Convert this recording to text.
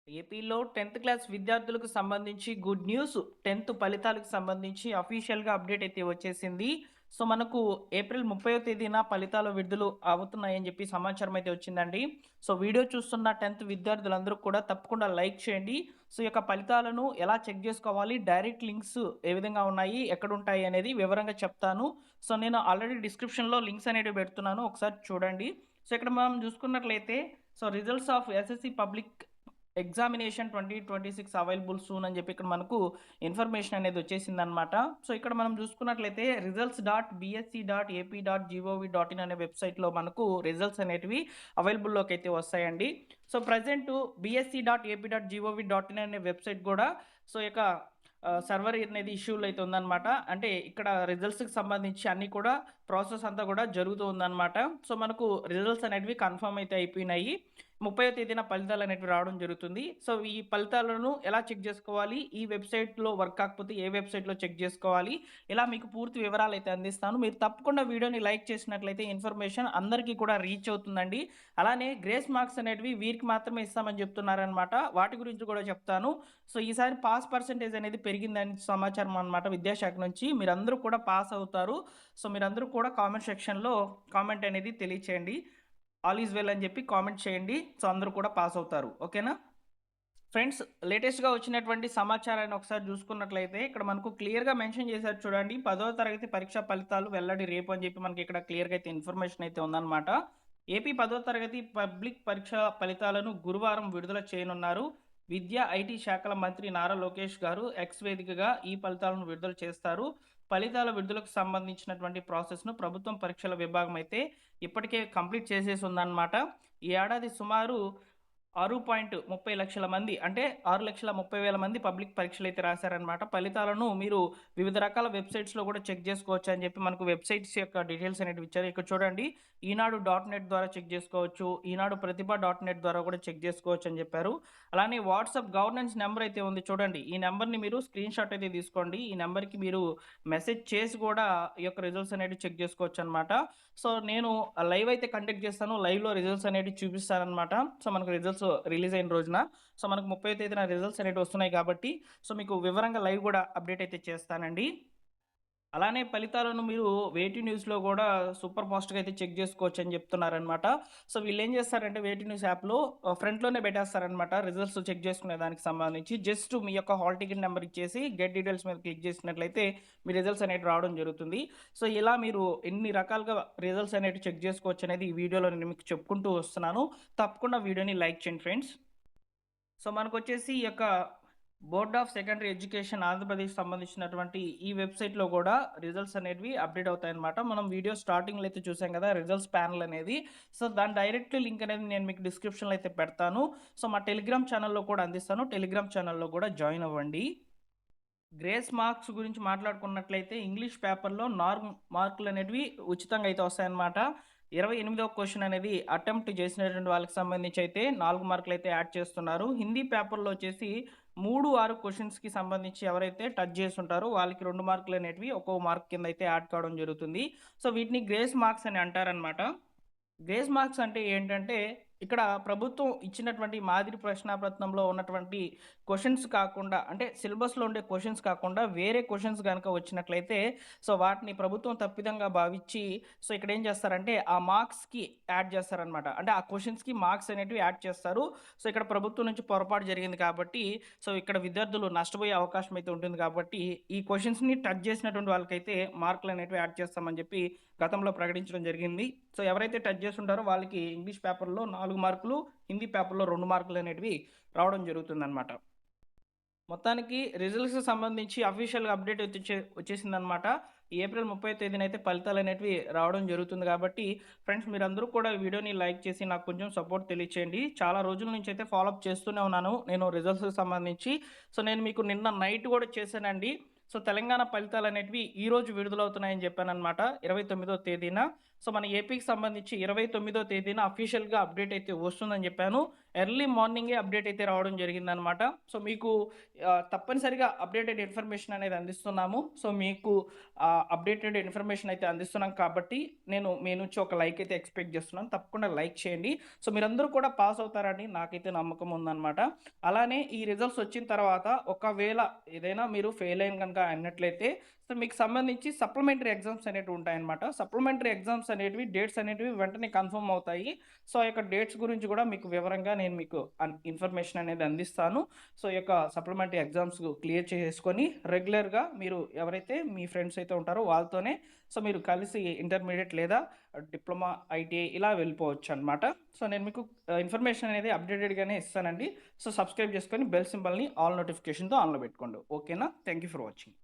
ఏపీలో 10థ్ క్లాస్ విద్యార్థులకు సంబంధించి గుడ్ న్యూస్. 10థ్ ఫలితాలకు సంబంధించి అఫీషియల్‌గా అప్డేట్ అయితే వచ్చేసింది. సో, మనకు ఏప్రిల్ 30వ తేదీన ఫలితాలు విడుదల అవుతున్నాయని చెప్పి సమాచారం అయితే వచ్చిందండి. సో, వీడియో చూస్తున్న 10థ్ విద్యార్థులందరూ కూడా తప్పకుండా లైక్ చేయండి. సో, ఈ యొక్క ఫలితాలను ఎలా చెక్ చేసుకోవాలి, డైరెక్ట్ లింక్స్ ఏ విధంగా ఉన్నాయి, ఎక్కడుంటాయి అనేది వివరంగా చెప్తాను. సో, నేను ఆల్రెడీ డిస్క్రిప్షన్‌లో లింక్స్ అనేటివి పెడుతున్నాను. ఒకసారి చూడండి. సో, ఇక్కడ మనం చూసుకున్నట్లయితే results of SSC public examination 2026 available soon అని చెప్పి ఇక్కడ మనకు ఇన్ఫర్మేషన్ అనేది వచ్చేసిందనమాట. సో, ఇక్కడ మనం చూసుకున్నట్లయితే results.bsc.ap.gov.in అనే వెబ్సైట్‌లో మనకు రిజల్ట్స్ అనేటివి అవైలబుల్‌లోకి అయితే వస్తాయండి. సో, ప్రెజెంట్ bsc.ap.gov.in అనే వెబ్సైట్ కూడా సో, యొక్క సర్వర్ అనేది ఇష్యూలో అయితే ఉందనమాట. అంటే ఇక్కడ రిజల్ట్స్‌కి సంబంధించి అన్నీ కూడా ప్రాసెస్ అంతా కూడా జరుగుతూ ఉందనమాట. సో, మనకు రిజల్ట్స్ అనేటివి కన్ఫర్మ్ అయితే అయిపోయినాయి. 30వ తేదీన ఫలితాలు అనేటివి రావడం జరుగుతుంది. సో, ఈ ఫలితాలను ఎలా చెక్ చేసుకోవాలి? ఈ వెబ్‌సైట్‌లో వర్క్ కాకపోతే ఏ వెబ్‌సైట్‌లో చెక్ చేసుకోవాలి? ఇలా మీకు పూర్తి వివరాలైతే అందిస్తాను. మీరు తప్పకుండా వీడియోని లైక్ చేసినట్లయితే ఇన్ఫర్మేషన్ అందరికీ కూడా రీచ్ అవుతుందండి. అలానే గ్రేస్ మార్క్స్ అనేటివి వీరికి మాత్రమే ఇస్తామని చెప్తున్నారనమాట. వాటి గురించి కూడా చెప్తాను. సో, ఈసారి పాస్ పర్సెంటేజ్ అనేది పెరిగిందని సమాచారం అనమాట విద్యాశాఖ నుంచి. మీరందరూ కూడా పాస్ అవుతారు. సో, మీరందరూ కూడా కామెంట్ సెక్షన్‌లో కామెంట్ అనేది తెలియచేయండి. ఆల్ ఈజ్ వెల్ అని చెప్పి కామెంట్ చేయండి. సో, అందరూ కూడా పాస్ అవుతారు. ఓకేనా? ఫ్రెండ్స్, లేటెస్ట్‌గా వచ్చినటువంటి సమాచారాన్ని ఒకసారి చూసుకున్నట్లయితే ఇక్కడ మనకు క్లియర్‌గా మెన్షన్ చేశారు చూడండి. 10వ తరగతి పరీక్షా ఫలితాలు వెల్లడి రేపు అని చెప్పి మనకి ఇక్కడ క్లియర్‌గా అయితే ఇన్ఫర్మేషన్ అయితే ఉందన్నమాట. ఏపీ 10వ తరగతి పబ్లిక్ పరీక్ష ఫలితాలను గురువారం విడుదల చేయనున్నారు. విద్యా, ఐటీ శాఖల మంత్రి నారా లోకేష్ గారు ఎక్స్ వేదికగా ఈ ఫలితాలను విడుదల చేస్తారు. ఫలితాల విడుదలకు సంబంధించినటువంటి ప్రాసెస్‌ను ప్రభుత్వం పరీక్షల విభాగం అయితే ఇప్పటికే కంప్లీట్ చేసేసి ఉందన్నమాట. ఈ ఏడాది సుమారు 6.30 లక్షల మంది అంటే 6,30,000 మంది పబ్లిక్ పరీక్షలైతే రాశారనమాట. ఫలితాలను మీరు వివిధ రకాల వెబ్‌సైట్స్‌లో కూడా చెక్ చేసుకోవచ్చు అని చెప్పి మనకు వెబ్‌సైట్స్ యొక్క డీటెయిల్స్ అనేటివి ఇచ్చారు. ఇక్కడ చూడండి, ఈనాడు డాట్ నెట్ ద్వారా చెక్ చేసుకోవచ్చు. ఈనాడు ప్రతిభ డాట్ నెట్ ద్వారా కూడా చెక్ చేసుకోవచ్చు అని చెప్పారు. అలానే వాట్సాప్ గవర్నెన్స్ నెంబర్ అయితే ఉంది చూడండి. ఈ నెంబర్‌ని మీరు స్క్రీన్‌షాట్ అయితే తీసుకోండి. ఈ నెంబర్‌కి మీరు మెసేజ్ చేసి కూడా ఈ యొక్క రిజల్ట్స్ అనేటివి చెక్ చేసుకోవచ్చనమాట. సో, నేను లైవ్ అయితే కండక్ట్ చేస్తాను. లైవ్‌లో రిజల్ట్స్ అనేటివి చూపిస్తాననమాట. సో, మనకు రిజల్ట్స్ రిలీజ్ అయిన రోజున. సో, మనకు 30వ తేదీన రిజల్ట్స్ అనేటివి వస్తున్నాయి కాబట్టి, సో, మీకు వివరంగా లైవ్ కూడా అప్డేట్ అయితే చేస్తానండి. అలానే ఫలితాలను మీరు వేటి న్యూస్‌లో గూడా సూపర్ ఫాస్ట్‌గా అయితే చెక్ జేసుకోవచ్చని జెప్తున్నారనమాట. సో, వీళ్ళేం జేస్తారంటే వేటి న్యూస్ యాప్‌లో ఫ్రంట్‌లోనే బెట్టేస్తారనమాట. రిజల్ట్స్ చెక్ జేసుకునే దానికి సంబంధించి. జస్ట్ మీ యొక్క హాల్ టికెట్ నెంబర్ ఇచ్చేసి గెట్ డీటెయిల్స్ మీద క్లిక్ జేసినట్లయితే మీ రిజల్ట్స్ అనేటివి రావడం జరుగుతుంది. సో, ఇలా మీరు ఎన్ని రకాలుగా రిజల్ట్స్ అనేటివి చెక్ జేసుకోవచ్చనేది ఈ వీడియోలో నేను మీకు చెప్పుకుంటూ వస్తున్నాను. తప్పకుండా వీడియోని లైక్ చేయండి ఫ్రెండ్స్. సో, మనకొచ్చేసి ఈ యొక్క board of secondary education Andhra Pradesh సంబంధించినటువంటి ఈ వెబ్‌సైట్‌లో గూడా రిజల్ట్స్ అనేటివి అప్డేట్ అవుతాయన్నమాట. మనం వీడియో స్టార్టింగ్‌లో అయితే చూసాం గదా! రిజల్ట్స్ ప్యానెల్ అనేది. సో, దాని డైరెక్ట్ లింక్ అనేది నేను మీకు డిస్క్రిప్షన్‌లో అయితే పెడతాను. సో, మా టెలిగ్రామ్ ఛానెల్‌లో కూడా అందిస్తాను. టెలిగ్రామ్ ఛానెల్‌లో కూడా జాయిన్ అవ్వండి. గ్రేస్ మార్క్స్ గురించి మాట్లాడుకున్నట్లయితే ఇంగ్లీష్ పేపర్‌లో మార్కులనేటివి ఉచితంగా అయితే వస్తాయన్నమాట. 28వ క్వెషన్ అనేది అటెంప్ట్ చేసినటువంటి వాళ్ళకి సంబంధించి అయితే 4 మార్కులైతే యాడ్ చేస్తున్నారు. హిందీ పేపర్‌లో వచ్చేసి 3, 6 క్వెషన్స్‌కి సంబంధించి ఎవరైతే టచ్ చేసుంటారో వాళ్ళకి 2 మార్కులనేటివి ఒక్కో మార్క్ కింద అయితే యాడ్ కావడం జరుగుతుంది. సో, వీటిని గ్రేస్ మార్క్స్ అని అంటారనమాట. గ్రేస్ మార్క్స్ అంటే ఏంటంటే, ఇక్కడ ప్రభుత్వం ఇచ్చినటువంటి మాదిరి ప్రశ్నాపత్రంలో ఉన్నటువంటి క్వెషన్స్ కాకుండా, అంటే సిలబస్‌లో ఉండే క్వెషన్స్ కాకుండా వేరే క్వెషన్స్ గనక వచ్చినట్లయితే, సో, వాటిని ప్రభుత్వం తప్పిదంగా భావించి, సో, ఇక్కడ ఏం చేస్తారంటే, ఆ మార్క్స్‌కి యాడ్ చేస్తారనమాట. అంటే ఆ క్వెషన్స్‌కి మార్క్స్ అనేటివి యాడ్ చేస్తారు. సో, ఇక్కడ ప్రభుత్వం నుంచి పొరపాటు జరిగింది కాబట్టి, సో, ఇక్కడ విద్యార్థులు నష్టపోయే అవకాశం అయితే ఉంటుంది కాబట్టి, ఈ క్వెషన్స్‌ని టచ్ చేసినటువంటి వాళ్ళకైతే మార్కులనేటివి యాడ్ చేస్తామని చెప్పి గతంలో ప్రకటించడం జరిగింది. సో, ఎవరైతే టచ్ చేసుంటారో వాళ్ళకి ఇంగ్లీష్ పేపర్‌లో 4 మార్కులు, హిందీ పేపర్‌లో 2 మార్కులనేటివి రావడం జరుగుతుందనమాట. మొత్తానికి రిజల్ట్స్‌కి సంబంధించి అఫీషియల్‌గా అప్డేట్ అయితే వచ్చేసిందనమాట. ఏప్రిల్ 30వ తేదీనైతే ఫలితాలనేటివి రావడం జరుగుతుంది కాబట్టి, ఫ్రెండ్స్ మీరందరూ కూడా ఈ వీడియోని లైక్ చేసి నాకు కొంచెం సపోర్ట్ తెలియచేయండి. చాలా రోజుల నుంచి అయితే ఫాలోఅప్ చేస్తూనే ఉన్నాను నేను రిజల్ట్స్‌కి సంబంధించి. సో, నేను మీకు నిన్న నైట్ కూడా చేశానండి. సో, తెలంగాణ ఫలితాలనేటివి ఈరోజు విడుదలవుతున్నాయని చెప్పాననమాట 29వ తేదీన. సో మన ఏపీకి సంబంధించి 29వ తేదీన అఫీషియల్‌గా అప్డేట్ అయితే వస్తుందని చెప్పాను. ఎర్లీ మార్నింగే అప్డేట్ అయితే రావడం జరిగిందనమాట. సో మీకు తప్పనిసరిగా అప్డేటెడ్ ఇన్ఫర్మేషన్ అనేది అందిస్తున్నాము. సో మీకు అప్డేటెడ్ ఇన్ఫర్మేషన్ అయితే అందిస్తున్నాం కాబట్టి నేను మీ నుంచి ఒక లైక్ అయితే ఎక్స్‌పెక్ట్ చేస్తున్నాను. తప్పకుండా లైక్ చేయండి. సో మీరందరూ కూడా పాస్ అవుతారని నాకైతే నమ్మకం ఉందనమాట. అలానే ఈ రిజల్ట్స్ వచ్చిన తర్వాత ఒకవేళ ఏదైనా మీరు ఫెయిల్ అయిన గనుక అన్నట్లయితే సో మీకు సంబంధించి సప్లిమెంటరీ ఎగ్జామ్స్ అనేటివి ఉంటాయన్నమాట. సప్లిమెంటరీ ఎగ్జామ్స్ అనేటివి డేట్స్ అనేటివి వెంటనే కన్ఫర్మ్ అవుతాయి. సో ఆ యొక్క డేట్స్ గురించి కూడా మీకు వివరంగా నేను మీకు ఇన్ఫర్మేషన్ అనేది అందిస్తాను. సో ఈ యొక్క సప్లిమెంటరీ ఎగ్జామ్స్ క్లియర్ చేసేసుకొని రెగ్యులర్‌గా మీరు ఎవరైతే మీ ఫ్రెండ్స్ అయితే ఉంటారో వాళ్ళతోనే సో మీరు కలిసి ఇంటర్మీడియేట్ లేదా డిప్లొమా, ఐటీఐ ఇలా వెళ్ళిపోవచ్చనమాట. సో నేను మీకు ఇన్ఫర్మేషన్ అనేది అప్డేటెడ్‌గానే ఇస్తానండి. సో సబ్స్క్రైబ్ చేసుకొని బెల్ సింబల్‌ని ఆల్ నోటిఫికేషన్‌తో ఆన్‌లో పెట్టుకోండి. ఓకేనా? Thank you for watching.